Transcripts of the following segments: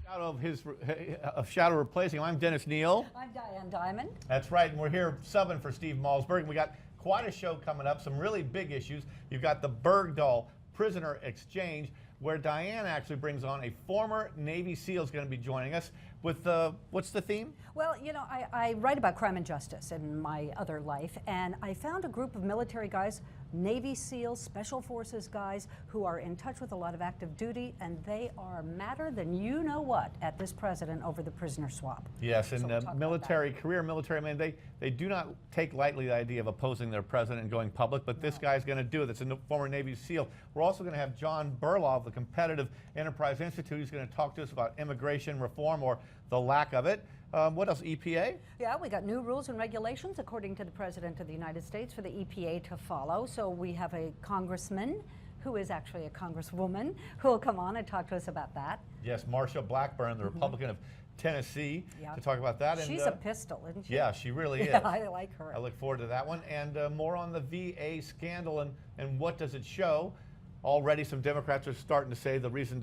Of shadow replacing him. I'm Dennis Neal. I'm Diane Diamond. That's right, and we're here subbing for Steve Malzberg. And we got quite a show coming up, some really big issues. You've got the Bergdahl prisoner exchange, where Diane actually brings on a former Navy SEAL is going to be joining us with, what's the theme? Well, you know, I write about crime and justice in my other life, and I found a group of military guys, Navy SEALs, Special Forces guys, who are in touch with a lot of active duty, and they are madder than you know what at this president over the prisoner swap. Yes, and military, career military men, they do not take lightly the idea of opposing their president and going public, but this guy's going to do it. It's a former Navy SEAL. We're also going to have John Berlau of the Competitive Enterprise Institute. He's going to talk to us about immigration reform or the lack of it. What else, EPA? Yeah, we got new rules and regulations, according to the President of the United States, for the EPA to follow. So we have a congressman who is actually a congresswoman who will come on and talk to us about that. Yes, Marsha Blackburn, the Republican of Tennessee, to talk about that. She's a pistol, isn't she? Yeah, she really is. Yeah, I like her. I look forward to that one. And more on the VA scandal and what does it show. Already some Democrats are starting to say the reason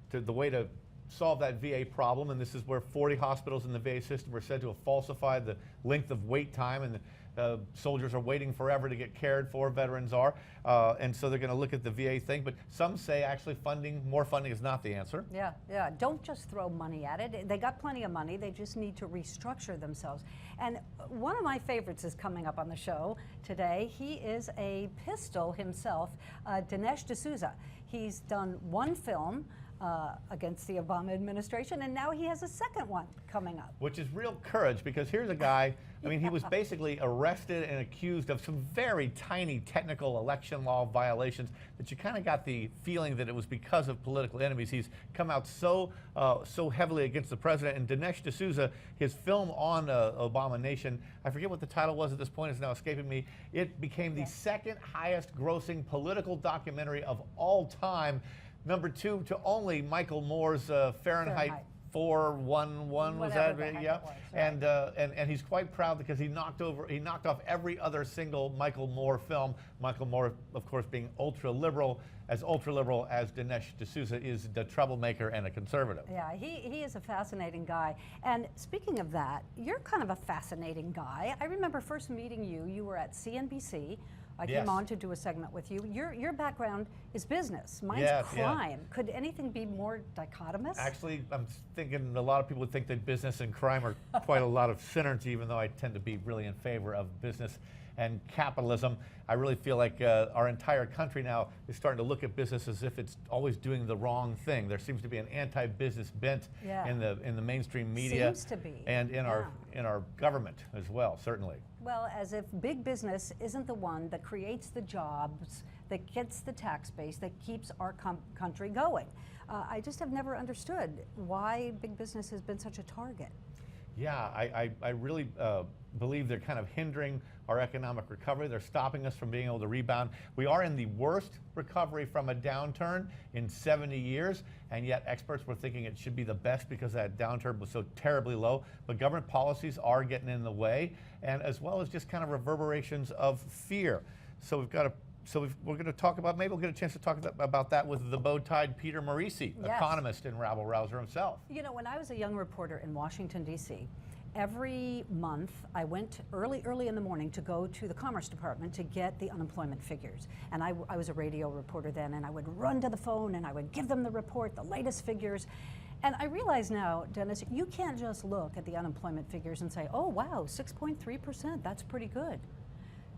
the way to solve that VA problem, and this is where 40 hospitals in the VA system were said to have falsified the length of wait time, and the soldiers are waiting forever to get cared for, veterans are, and so they're going to look at the VA thing, but some say actually more funding is not the answer. Yeah, don't just throw money at it. They got plenty of money, they just need to restructure themselves. And one of my favorites is coming up on the show today. He is a pistol himself, Dinesh D'Souza. He's done one film against the Obama administration, and now he has a second one coming up. Which is real courage, because here's a guy, I mean, he was basically arrested and accused of some very tiny technical election law violations that you kind of got the feeling that it was because of political enemies. He's come out so heavily against the president. And Dinesh D'Souza, his film on Obama Nation, I forget what the title was at this point, it's now escaping me. It became the second highest grossing political documentary of all time. Number 2 to only Michael Moore's Fahrenheit 411, was that? Yeah. Was, right. And he's quite proud because he knocked off every other single Michael Moore film. Michael Moore, of course, being ultra liberal as Dinesh D'Souza is the troublemaker and a conservative. Yeah, he is a fascinating guy. And speaking of that, you're kind of a fascinating guy. I remember first meeting you. You were at CNBC. I came on to do a segment with you. Your background is business. Mine's crime. Yeah. Could anything be more dichotomous? Actually, I'm thinking a lot of people would think that business and crime are quite a lot of synergy, even though I tend to be really in favor of business and capitalism. I really feel like our entire country now is starting to look at business as if it's always doing the wrong thing. There seems to be an anti-business bent in the mainstream media. Seems to be. And in our government as well, certainly. Well, as if big business isn't the one that creates the jobs, that gets the tax base, that keeps our country going. I just have never understood why big business has been such a target. Yeah, I really believe they're kind of hindering our economic recovery. They're stopping us from being able to rebound. We are in the worst recovery from a downturn in 70 years, and yet experts were thinking it should be the best because that downturn was so terribly low. But government policies are getting in the way, and as well as just kind of reverberations of fear. So we've got to. We're going to talk about, maybe we'll get a chance to talk about that with the bow-tied Peter Morisi, economist and rabble-rouser himself. You know, when I was a young reporter in Washington, D.C., every month I went early in the morning to go to the Commerce Department to get the unemployment figures. And I was a radio reporter then, and I would run to the phone and I would give them the report, the latest figures. And I realize now, Dennis, you can't just look at the unemployment figures and say, oh, wow, 6.3%, that's pretty good.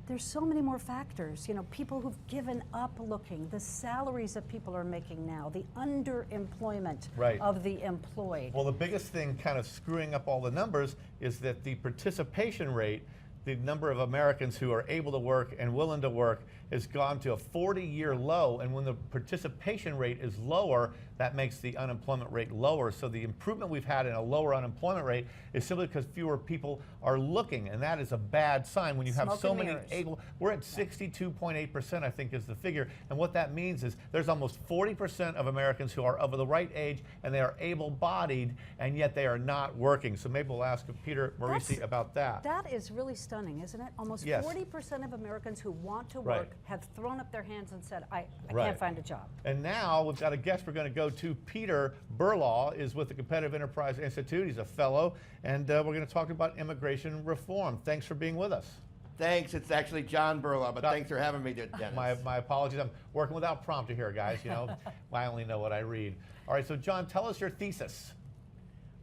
There's so many more factors, you know, people who've given up looking, the salaries that people are making now, the underemployment of the employed. Well, the biggest thing kind of screwing up all the numbers is that the participation rate, the number of Americans who are able to work and willing to work, has gone to a 40-year low, and when the participation rate is lower, that makes the unemployment rate lower. So the improvement we've had in a lower unemployment rate is simply because fewer people are looking, and that is a bad sign when you have so many able. We're at 62.8%, I think, is the figure, and what that means is there's almost 40% of Americans who are of the right age and they are able-bodied, and yet they are not working. So maybe we'll ask Peter Morisi about that. That is really stunning, isn't it? Almost 40% of Americans who want to work have thrown up their hands and said, I Right. can't find a job. And now we've got a guest we're going to go to. Peter Berlau is with the Competitive Enterprise Institute. He's a fellow, and we're going to talk about immigration reform. Thanks for being with us. Thanks. It's actually John Berlau, but thanks for having me, Dennis. My apologies. I'm working without prompter here, guys. You know, I only know what I read. All right, so John, tell us your thesis.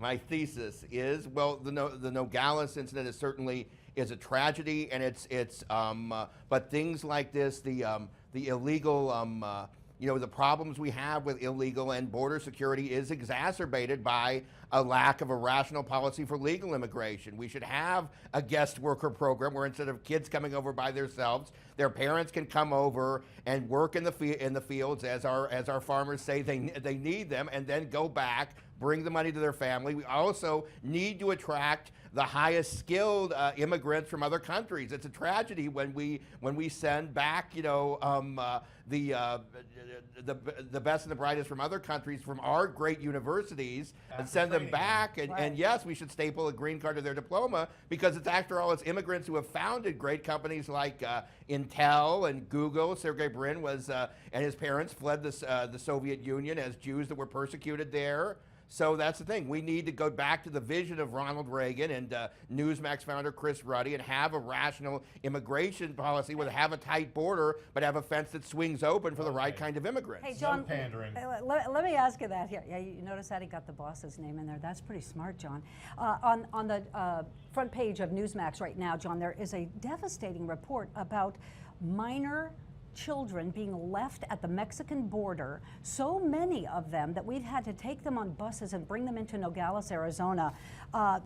My thesis is, well, the Nogales incident is a tragedy, and but things like this, the illegal, the problems we have with illegal and border security is exacerbated by a lack of a rational policy for legal immigration. We should have a guest worker program where instead of kids coming over by themselves, their parents can come over and work in the fields as our farmers say they need them, and then go back, bring the money to their family. We also need to attract the highest skilled immigrants from other countries. It's a tragedy when we send back, the best and the brightest from other countries, from our great universities, and send them back. And yes, we should staple a green card to their diploma, because it's, after all, it's immigrants who have founded great companies like Intel and Google. Sergey Brin and his parents fled the Soviet Union as Jews that were persecuted there. So that's the thing. We need to go back to the vision of Ronald Reagan and Newsmax founder Chris Ruddy, and have a rational immigration policy where they have a tight border, but have a fence that swings open for the right kind of immigrants. Hey, John, No pandering. let me ask you that here. Yeah, you notice that he got the boss's name in there. That's pretty smart, John. On the front page of Newsmax right now, John, there is a devastating report about minor children being left at the Mexican border, so many of them that we've had to take them on buses and bring them into Nogales, Arizona.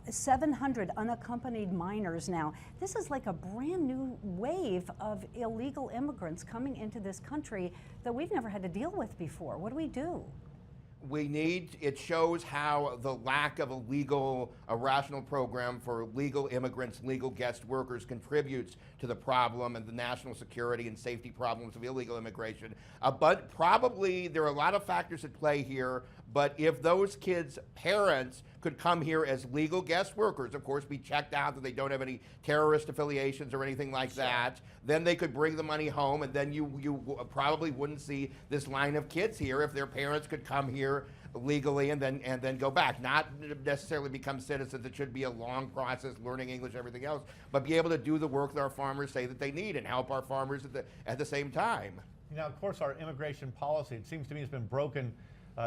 700 unaccompanied minors now. This is like a brand new wave of illegal immigrants coming into this country that we've never had to deal with before. What do we do? It shows how the lack of a rational program for legal immigrants, legal guest workers, contributes to the problem and the national security and safety problems of illegal immigration. But probably there are a lot of factors at play here, but if those kids' parents could come here as legal guest workers, of course, be checked out that they don't have any terrorist affiliations or anything like that, then they could bring the money home, and then you probably wouldn't see this line of kids here if their parents could come here legally and then go back. Not necessarily become citizens. It should be a long process, learning English, everything else, but be able to do the work that our farmers say that they need, and help our farmers at the same time. Now, of course, our immigration policy, it seems to me, has been broken,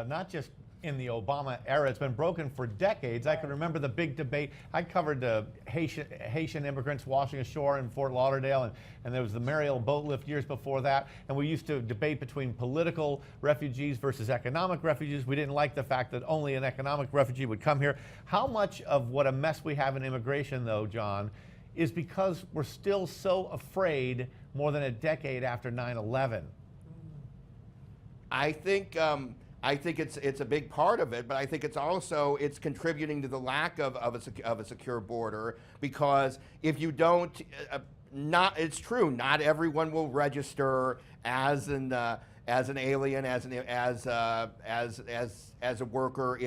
not just in the Obama era. It's been broken for decades. I can remember the big debate. I covered Haitian immigrants washing ashore in Fort Lauderdale, and there was the Mariel boat lift years before that, and we used to debate between political refugees versus economic refugees. We didn't like the fact that only an economic refugee would come here. How much of what a mess we have in immigration, though, John, is because we're still so afraid more than a decade after 9/11? I think it's a big part of it, but I think it's contributing to the lack of a secure border, because if you don't, it's true, not everyone will register as an alien, as a worker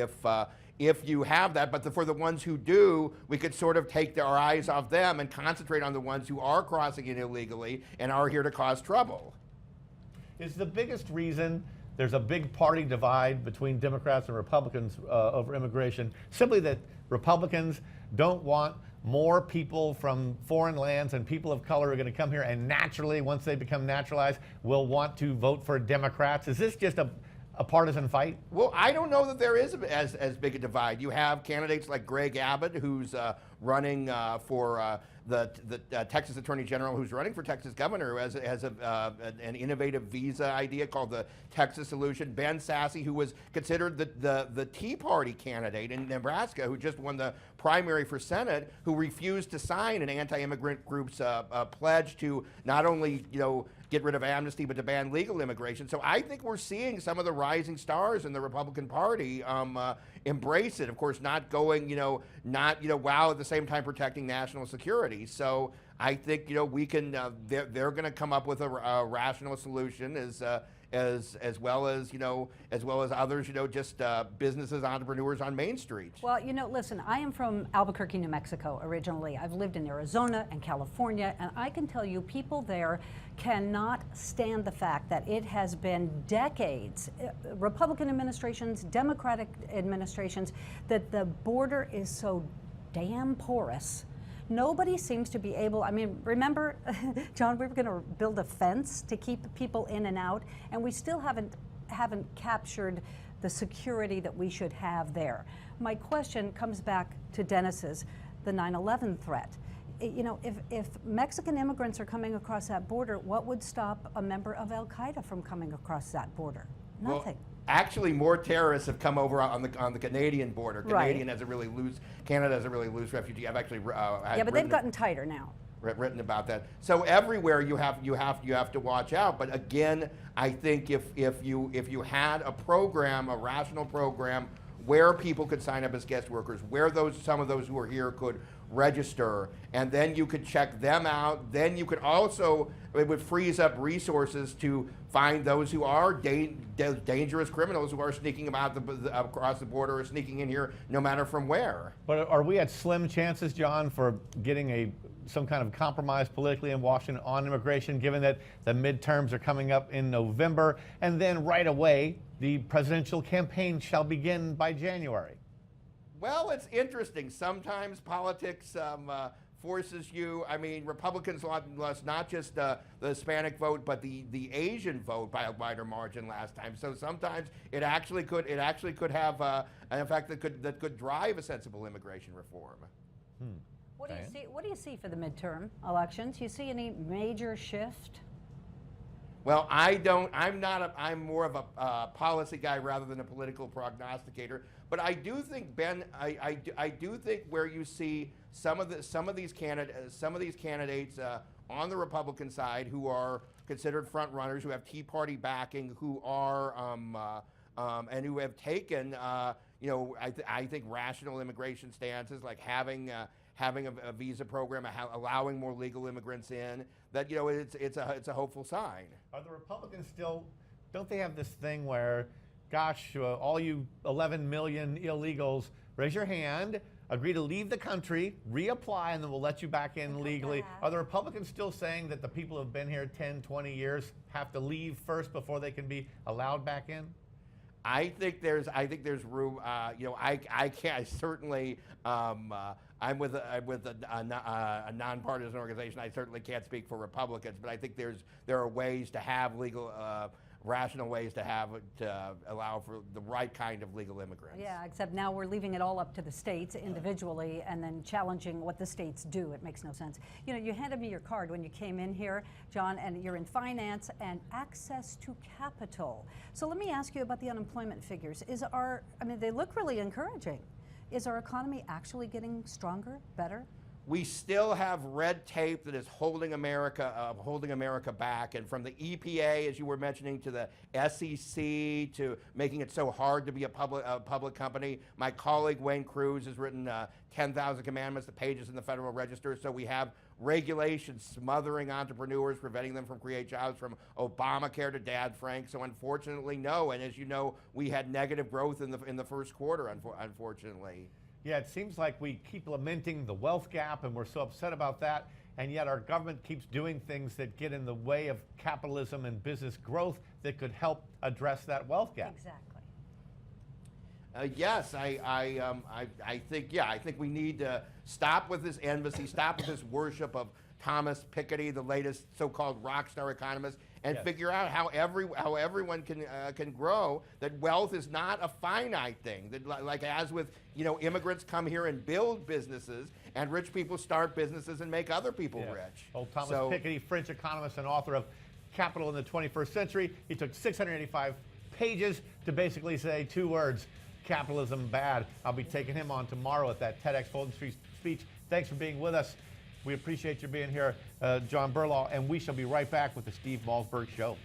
if you have that, but for the ones who do, we could sort of take our eyes off them and concentrate on the ones who are crossing in illegally and are here to cause trouble. Is the biggest reason there's a big party divide between Democrats and Republicans over immigration simply that Republicans don't want more people from foreign lands and people of color are going to come here, and naturally, once they become naturalized, will want to vote for Democrats? Is this just a partisan fight? Well, I don't know that there is as big a divide. You have candidates like Greg Abbott, who's running for the Texas Attorney General, who's running for Texas Governor, who has an innovative visa idea called the Texas Solution. Ben Sasse, who was considered the Tea Party candidate in Nebraska, who just won the primary for Senate, who refused to sign an anti-immigrant group's pledge to not only get rid of amnesty, but to ban legal immigration. So I think we're seeing some of the rising stars in the Republican Party embrace it. Of course, not going, while at the same time protecting national security. So I think, we can. They're going to come up with a rational solution as well as others, just businesses, entrepreneurs on Main Street. Well, listen, I am from Albuquerque, New Mexico originally. I've lived in Arizona and California, and I can tell you people there cannot stand the fact that it has been decades, Republican administrations, Democratic administrations, that the border is so damn porous. Nobody seems to be able, remember, John, we were going to build a fence to keep people in and out, and we still haven't captured the security that we should have there. My question comes back to Dennis's, the 9/11 threat. If Mexican immigrants are coming across that border, what would stop a member of Al Qaeda from coming across that border? Nothing. Well, actually, more terrorists have come over on the Canadian border. Right. Canada has a really loose refugee. I've actually yeah, but they've gotten tighter now. Written about that. So everywhere you have to watch out. But again, I think if you had a program, a rational program, where people could sign up as guest workers, where some of those who are here could register, and then you could check them out. Then you could also, it would freeze up resources to find those who are dangerous criminals who are sneaking across the border or sneaking in here, no matter from where. But are we at slim chances, John, for getting some kind of compromise politically in Washington on immigration, given that the midterms are coming up in November, and then right away the presidential campaign shall begin by January? Well, it's interesting. Sometimes politics forces you. Republicans lost not just the Hispanic vote, but the Asian vote by a wider margin last time. So sometimes it actually could have an effect that could drive a sensible immortration reform. What do you see for the midterm elections? You see any major shift? Well, I'm more of a policy guy rather than a political prognosticator. But I do think, Ben, I do think where you see some of these candidates on the Republican side who are considered front runners, who have Tea Party backing, who are and who have taken I think rational immigration stances, like having a visa program, allowing more legal immigrants in. That it's a hopeful sign. Are the Republicans still? Don't they have this thing where, gosh, all you 11 million illegals, raise your hand, agree to leave the country, reapply, and then we'll let you back in legally. Are the Republicans still saying that the people who have been here 10, 20 years have to leave first before they can be allowed back in? I think there's room. I certainly. I'm with a nonpartisan organization. I certainly can't speak for Republicans, but I think there are ways to have legal, rational ways to allow for the right kind of legal immigrants. Yeah, except now we're leaving it all up to the states individually and then challenging what the states do. It makes no sense. You handed me your card when you came in here, John, and you're in finance and access to capital. So let me ask you about the unemployment figures. They look really encouraging. Is our economy actually getting stronger, better? We still have red tape that is holding America back, and from the EPA, as you were mentioning, to the SEC, to making it so hard to be a public company. My colleague Wayne Cruz has written 10,000 Commandments, the pages in the Federal Register. So we have regulations smothering entrepreneurs, preventing them from creating jobs, from Obamacare to Dodd-Frank. So unfortunately, no. And as you know, we had negative growth in the first quarter, unfortunately. Yeah, it seems like we keep lamenting the wealth gap, and we're so upset about that, and yet our government keeps doing things that get in the way of capitalism and business growth that could help address that wealth gap. Exactly. Yes, I think we need to stop with this enmity, stop with this worship of Thomas Piketty, the latest so-called rock star economist, and figure out how everyone can grow. That wealth is not a finite thing. That like as with immigrants come here and build businesses, and rich people start businesses and make other people rich. Old Thomas Piketty, French economist and author of Capital in the 21st Century. He took 685 pages to basically say two words: capitalism bad. I'll be taking him on tomorrow at that TEDx Fulton Street speech. Thanks for being with us. We appreciate you being here, John Berlau, and we shall be right back with the Steve Malzberg Show.